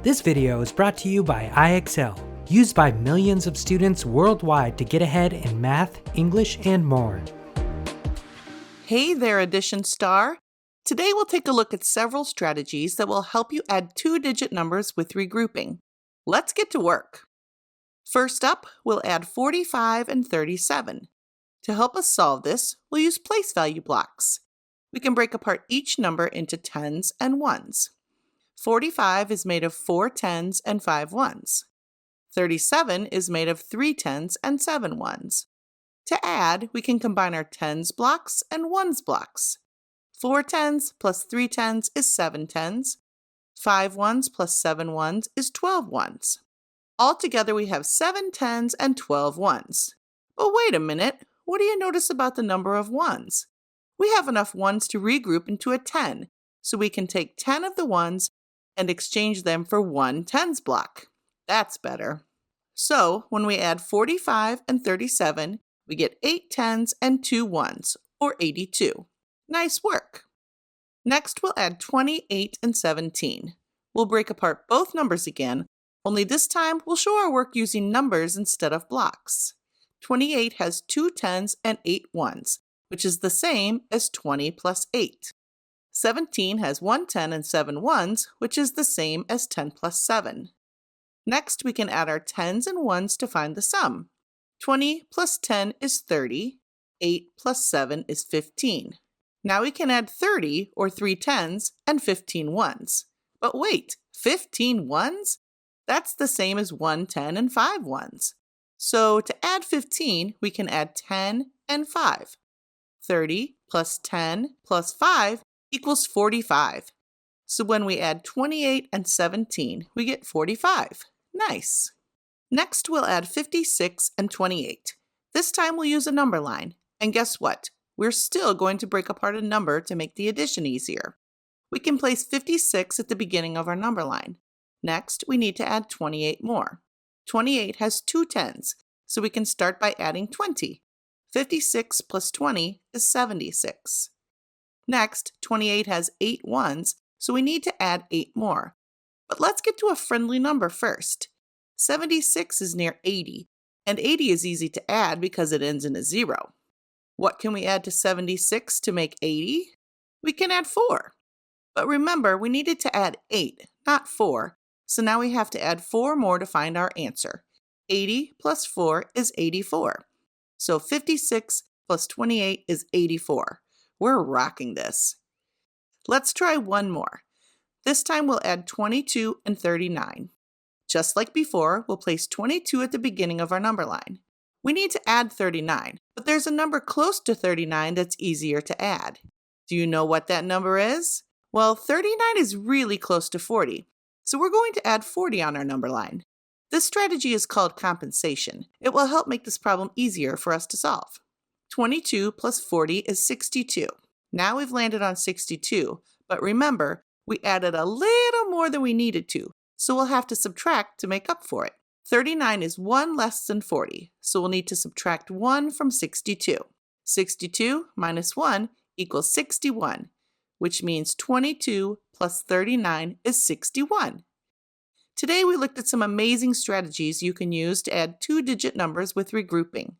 This video is brought to you by IXL, used by millions of students worldwide to get ahead in math, English, and more. Hey there, Addition Star! Today we'll take a look at several strategies that will help you add two-digit numbers with regrouping. Let's get to work. First up, we'll add 45 and 37. To help us solve this, we'll use place value blocks. We can break apart each number into tens and ones. 45 is made of 4 tens and 5 ones. 37 is made of 3 tens and 7 ones. To add, we can combine our tens blocks and ones blocks. 4 tens plus 3 tens is 7 tens. 5 ones plus 7 ones is 12 ones. Altogether, we have 7 tens and 12 ones. But wait a minute, what do you notice about the number of ones? We have enough ones to regroup into a 10, so we can take 10 of the ones and exchange them for one tens block. That's better. So, when we add 45 and 37, we get 8 tens and 2 ones, or 82. Nice work! Next, we'll add 28 and 17. We'll break apart both numbers again, only this time we'll show our work using numbers instead of blocks. 28 has 2 tens and 8 ones, which is the same as 20 plus 8. 17 has 1 10 and 7 ones, which is the same as 10 plus 7. Next, we can add our tens and ones to find the sum. 20 plus 10 is 30. 8 plus 7 is 15. Now we can add 30, or 3 tens, and 15 ones. But wait, 15 ones? That's the same as 1 10 and 5 ones. So to add 15, we can add 10 and 5. 30 plus 10 plus 5 equals 45. So when we add 28 and 17, we get 45. Nice! Next, we'll add 56 and 28. This time we'll use a number line. And guess what? We're still going to break apart a number to make the addition easier. We can place 56 at the beginning of our number line. Next, we need to add 28 more. 28 has 2 tens, so we can start by adding 20. 56 plus 20 is 76. Next, 28 has 8 ones, so we need to add 8 more. But let's get to a friendly number first. 76 is near 80, and 80 is easy to add because it ends in a 0. What can we add to 76 to make 80? We can add 4. But remember, we needed to add 8, not 4, so now we have to add 4 more to find our answer. 80 plus 4 is 84. So 56 plus 28 is 84. We're rocking this. Let's try one more. This time we'll add 22 and 39. Just like before, we'll place 22 at the beginning of our number line. We need to add 39, but there's a number close to 39 that's easier to add. Do you know what that number is? Well, 39 is really close to 40, so we're going to add 40 on our number line. This strategy is called compensation. It will help make this problem easier for us to solve. 22 plus 40 is 62. Now we've landed on 62, but remember, we added a little more than we needed to, so we'll have to subtract to make up for it. 39 is 1 less than 40, so we'll need to subtract 1 from 62. 62 minus 1 equals 61, which means 22 plus 39 is 61. Today we looked at some amazing strategies you can use to add two-digit numbers with regrouping.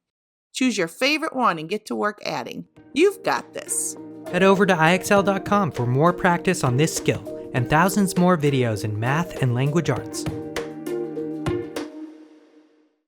Choose your favorite one and get to work adding. You've got this! Head over to IXL.com for more practice on this skill and thousands more videos in math and language arts.